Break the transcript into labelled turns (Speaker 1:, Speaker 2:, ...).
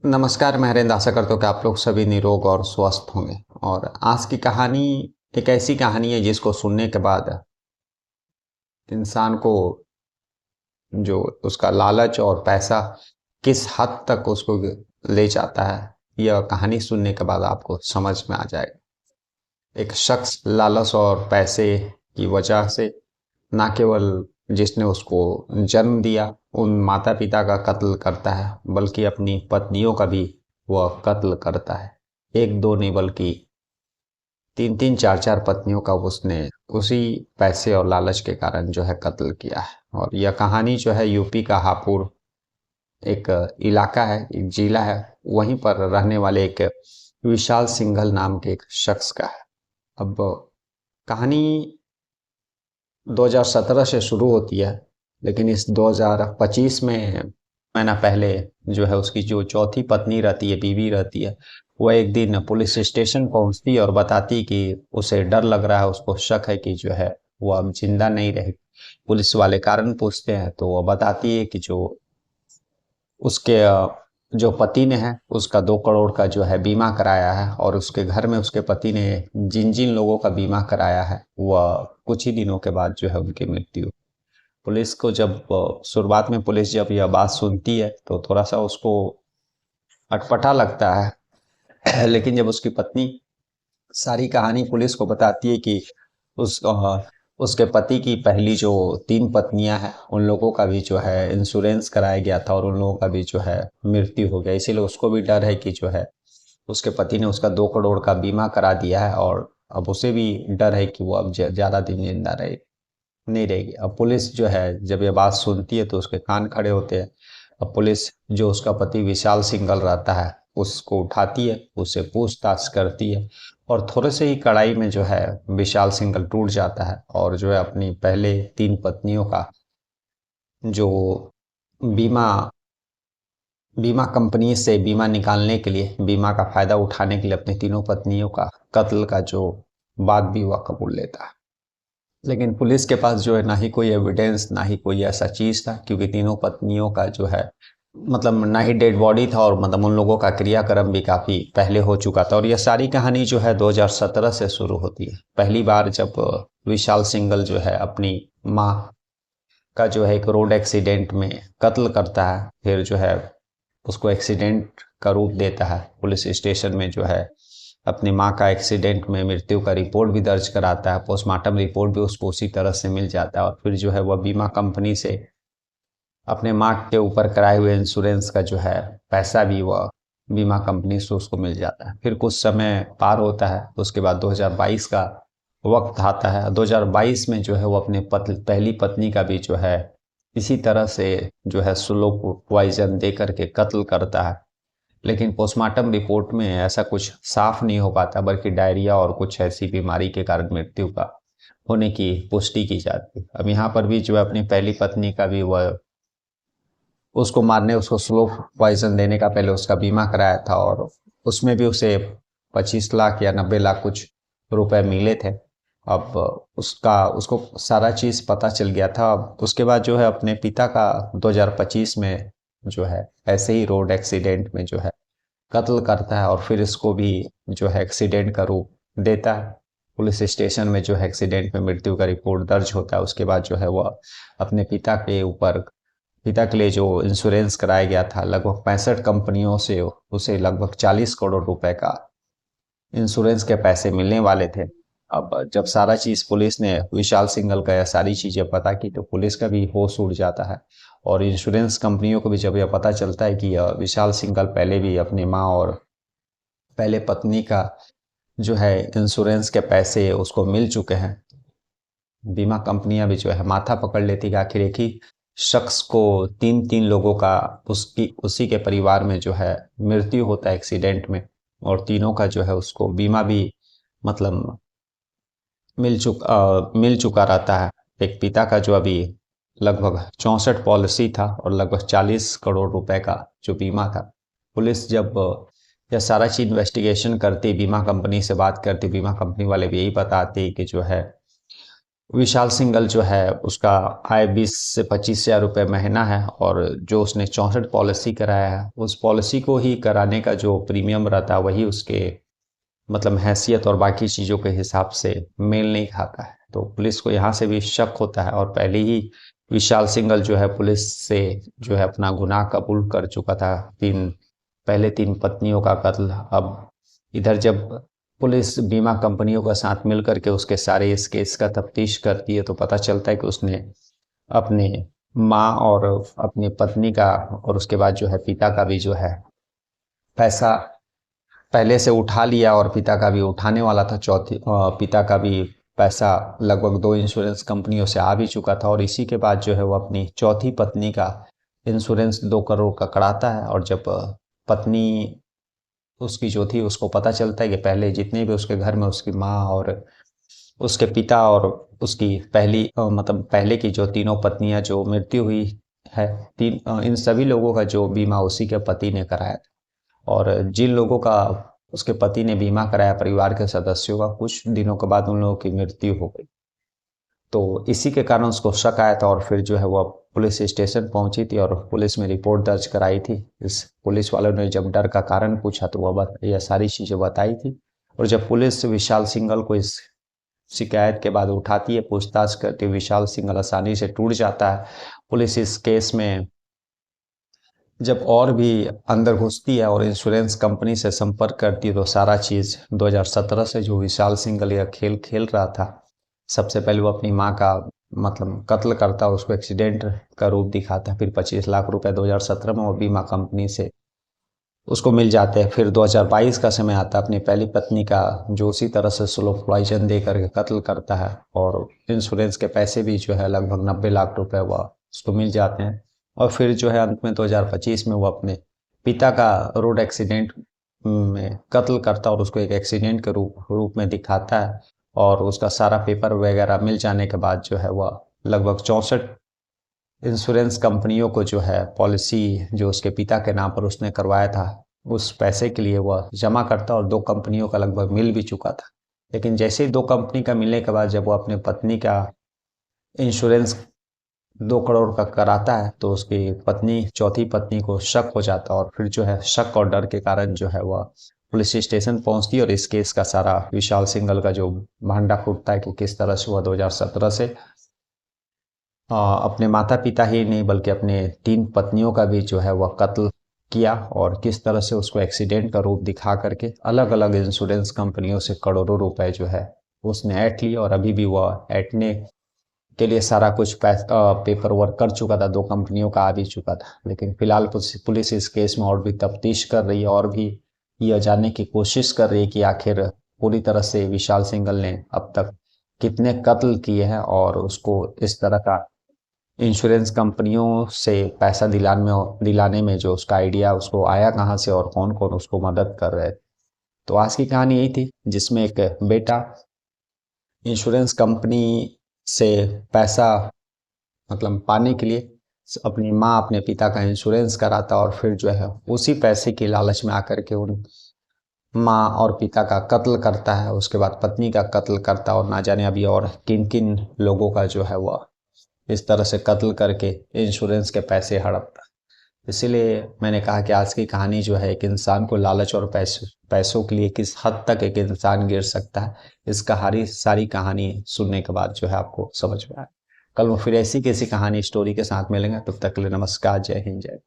Speaker 1: नमस्कार, मैं हरेंद्र। आशा करता हूँ कि आप लोग सभी निरोग और स्वस्थ होंगे। और आज की कहानी एक ऐसी कहानी है जिसको सुनने के बाद इंसान को जो उसका लालच और पैसा किस हद तक उसको ले जाता है, यह कहानी सुनने के बाद आपको समझ में आ जाएगा। एक शख्स लालच और पैसे की वजह से ना केवल जिसने उसको जन्म दिया उन माता पिता का कत्ल करता है, बल्कि अपनी पत्नियों का भी वह कत्ल करता है। एक दो नहीं बल्कि तीन तीन चार चार पत्नियों का उसने उसी पैसे और लालच के कारण जो है कत्ल किया है। और यह कहानी जो है यूपी का हापुड़ एक इलाका है, एक जिला है, वहीं पर रहने वाले एक विशाल सिंघल नाम के एक शख्स का है। अब कहानी 2017 से शुरू होती है, लेकिन इस 2025 में महीना पहले जो है उसकी जो चौथी पत्नी रहती है, बीवी रहती है, वह एक दिन पुलिस स्टेशन पहुंचती है और बताती कि उसे डर लग रहा है, उसको शक है कि जो है वो अब जिंदा नहीं रहेगी। पुलिस वाले कारण पूछते हैं तो वह बताती है कि जो उसके जो पति ने है उसका 2 करोड़ का जो है बीमा कराया है, और उसके घर में उसके पति ने जिन जिन लोगों का बीमा कराया है वह कुछ ही दिनों के बाद जो है उनकी मृत्यु। पुलिस को जब शुरुआत में पुलिस जब यह बात सुनती है तो थोड़ा सा उसको अटपटा लगता है। लेकिन जब उसकी पत्नी सारी कहानी पुलिस को बताती है कि उस उसके पति की पहली जो 3 पत्नियां हैं उन लोगों का भी जो है इंश्योरेंस कराया गया था और उन लोगों का भी जो है मृत्यु हो गया, इसीलिए उसको भी डर है कि जो है उसके पति ने उसका 2 करोड़ का बीमा करा दिया है और अब उसे भी डर है कि वो अब ज़्यादा दिन जिंदा रहे नहीं रहेगी। अब पुलिस जो है जब ये बात सुनती है तो उसके कान खड़े होते हैं। अब पुलिस जो उसका पति विशाल सिंघल रहता है उसको उठाती है, उससे पूछताछ करती है, और थोड़े से ही कड़ाई में जो है विशाल सिंघल टूट जाता है और जो है अपनी पहले 3 पत्नियों का जो बीमा बीमा कंपनी से बीमा निकालने के लिए, बीमा का फायदा उठाने के लिए अपनी तीनों पत्नियों का कत्ल का जो बात भी वह कबूल लेता है। लेकिन पुलिस के पास जो है ना ही कोई एविडेंस, ना ही कोई ऐसा चीज था, क्योंकि तीनों पत्नियों का जो है मतलब ना ही डेड बॉडी था और मतलब उन लोगों का क्रियाक्रम भी काफी पहले हो चुका था। और यह सारी कहानी जो है 2017 से शुरू होती है। पहली बार जब विशाल सिंघल जो है अपनी माँ का जो है एक रोड एक्सीडेंट में कत्ल करता है, फिर जो है उसको एक्सीडेंट का रूप देता है, पुलिस स्टेशन में जो है अपनी माँ का एक्सीडेंट में मृत्यु का रिपोर्ट भी दर्ज कराता है, पोस्टमार्टम रिपोर्ट भी उसको उसी तरह से मिल जाता है, और फिर जो है वह बीमा कंपनी से अपने माँ के ऊपर कराए हुए इंश्योरेंस का जो है पैसा भी वह बीमा कंपनी से उसको मिल जाता है। फिर कुछ समय पार होता है, उसके बाद 2022 का वक्त आता है। 2022 में जो है वो अपने पहली पत्नी का भी जो है इसी तरह से जो है स्लो पॉइजन दे करके कत्ल करता है। लेकिन पोस्टमार्टम रिपोर्ट में ऐसा कुछ साफ नहीं हो पाता, बल्कि डायरिया और कुछ ऐसी बीमारी के कारण मृत्यु का होने की पुष्टि की जाती है। अब यहाँ पर भी जो है अपनी पहली पत्नी का भी वह उसको मारने, उसको स्लो पॉइजन देने का पहले उसका बीमा कराया था, और उसमें भी उसे 25 लाख या 90 लाख कुछ रुपए मिले थे। अब उसका उसको सारा चीज पता चल गया था। अब उसके बाद जो है अपने पिता का 2025 में जो है ऐसे ही रोड एक्सीडेंट में जो है कत्ल करता है, और फिर इसको भी जो है एक्सीडेंट का रूप देता है। पुलिस स्टेशन में जो है एक्सीडेंट में मृत्यु का रिपोर्ट दर्ज होता है। उसके बाद जो है वह अपने पिता के लिए जो इंश्योरेंस कराया गया था लगभग 65 कंपनियों से उसे लगभग 40 करोड़ रुपए का इंश्योरेंस के पैसे मिलने वाले थे। अब जब सारा चीज पुलिस ने विशाल सिंघल का यह सारी चीजें पता की तो पुलिस का भी होश उड़ जाता है, और इंश्योरेंस कंपनियों को भी जब यह पता चलता है कि यह विशाल सिंघल पहले भी अपनी माँ और पहले पत्नी का जो है इंश्योरेंस के पैसे उसको मिल चुके हैं, बीमा कंपनियां भी जो है माथा पकड़ लेती कि आखिर एक ही शख्स को तीन तीन लोगों का उसकी उसी के परिवार में जो है मृत्यु होता है एक्सीडेंट में, और तीनों का जो है उसको बीमा भी मतलब मिल चुका रहता है। एक पिता का जो अभी लगभग 64 पॉलिसी था और लगभग 40 करोड़ रुपए का जो बीमा था। पुलिस जब यह सारा चीज इन्वेस्टिगेशन करती, बीमा कंपनी से बात करती, बीमा कंपनी वाले भी यही बताते कि जो है विशाल सिंघल जो है उसका आय 20 से 25 हज़ार रुपये महीना है, और जो उसने 64 पॉलिसी कराया है उस पॉलिसी को ही कराने का जो प्रीमियम रहता है वही उसके मतलब हैसियत और बाकी चीज़ों के हिसाब से मेल नहीं खाता है। तो पुलिस को यहाँ से भी शक होता है, और पहले ही विशाल सिंघल जो है पुलिस से जो है अपना गुनाह कबूल कर चुका था। पहले 3 पत्नियों का कत्ल। अब इधर जब पुलिस बीमा कंपनियों का साथ मिल करके उसके सारे इस केस का तफ्तीश करती है तो पता चलता है कि उसने अपने माँ और अपनी पत्नी का और उसके बाद जो है पिता का भी जो है पैसा पहले से उठा लिया, और पिता का भी उठाने वाला था। पिता का भी पैसा लगभग 2 इंश्योरेंस कंपनियों से आ भी चुका था, और इसी के बाद जो है वो अपनी चौथी पत्नी का इंश्योरेंस 2 करोड़ का कराता है। और जब पत्नी उसकी जो थी उसको पता चलता है कि पहले जितने भी उसके घर में उसकी माँ और उसके पिता और उसकी मतलब पहले की जो तीनों पत्नियां जो मृत्यु हुई है, इन सभी लोगों का जो बीमा उसी के पति ने कराया था। और जिन लोगों का उसके पति ने बीमा कराया परिवार के सदस्यों का, कुछ दिनों के बाद उन लोगों की मृत्यु हो गई। तो इसी के कारण उसको शक आया था, और फिर जो है वो पुलिस स्टेशन पहुंची थी और पुलिस में रिपोर्ट दर्ज कराई थी। इस पुलिस वालों ने जब डर का कारण पूछा तो यह सारी चीज़ें बताई थी। और जब पुलिस विशाल सिंघल को इस शिकायत के बाद उठाती है, पूछताछ करती है, विशाल सिंघल आसानी से टूट जाता है। पुलिस इस केस में जब और भी अंदर घुसती है और इंश्योरेंस कंपनी से संपर्क करती है तो सारा चीज़ 2017 से जो विशाल सिंघल यह खेल खेल रहा था, सबसे पहले वो अपनी माँ का मतलब कत्ल करता है, उसको एक्सीडेंट का रूप दिखाता है। फिर 25 लाख रुपए 2017 में वो बीमा कंपनी से उसको मिल जाते हैं। फिर 2022 का समय आता है, अपनी पहली पत्नी का जो उसी तरह से स्लो पॉइजन दे करके कत्ल करता है, और इंश्योरेंस के पैसे भी जो है लगभग 90 लाख रुपए वह उसको मिल जाते हैं। और फिर जो है अंत में 2025 में वो अपने पिता का रोड एक्सीडेंट में कत्ल करता है, और उसको एक एक्सीडेंट के रूप में दिखाता है। और उसका सारा पेपर वगैरह मिल जाने के बाद जो है वह लगभग 64 इंश्योरेंस कंपनियों को जो है पॉलिसी जो उसके पिता के नाम पर उसने करवाया था उस पैसे के लिए वह जमा करता, और 2 कंपनियों का लगभग मिल भी चुका था। लेकिन जैसे ही 2 कंपनी का मिलने के बाद जब वो अपने पत्नी का इंश्योरेंस 2 करोड़ का कराता है तो उसकी पत्नी चौथी पत्नी को शक हो जाता है, और फिर जो है शक और डर के कारण जो है वह पुलिस स्टेशन पहुंचती है। और इस केस का सारा विशाल सिंघल का जो भांडा फूटता है कि किस तरह से वह 2017 से अपने माता पिता ही नहीं बल्कि अपने 3 पत्नियों का भी जो है वह कत्ल किया, और किस तरह से उसको एक्सीडेंट का रूप दिखा करके अलग अलग इंश्योरेंस कंपनियों से करोड़ों रुपए जो है उसने ऐंठ लिए। और अभी भी वह ऐंठने के लिए सारा कुछ पेपर वर्क कर चुका था, 2 कंपनियों का आ भी चुका था। लेकिन फिलहाल पुलिस इस केस में और भी तफ्तीश कर रही है, और भी यह जानने की कोशिश कर रही है कि आखिर पूरी तरह से विशाल सिंघल ने अब तक कितने कत्ल किए हैं, और उसको इस तरह का इंश्योरेंस कंपनियों से पैसा दिलाने में जो उसका आइडिया उसको आया कहाँ से, और कौन कौन उसको मदद कर रहे थे। तो आज की कहानी यही थी, जिसमें एक बेटा इंश्योरेंस कंपनी से पैसा मतलब पाने के लिए अपनी माँ अपने पिता का इंश्योरेंस कराता, और फिर जो है उसी पैसे की लालच में आकर के उन माँ और पिता का कत्ल करता है, उसके बाद पत्नी का कत्ल करता है, और ना जाने अभी और किन किन लोगों का जो है वह इस तरह से कत्ल करके इंश्योरेंस के पैसे हड़पता है। इसीलिए मैंने कहा कि आज की कहानी जो है एक इंसान को लालच और पैसों के लिए किस हद तक एक इंसान गिर सकता है, इस कहानी सारी कहानी सुनने के बाद जो है आपको समझ में आए। कल वो फिर ऐसी किसी कहानी स्टोरी के साथ मिलेंगे, तब तक के लिए नमस्कार, जय हिंद, जय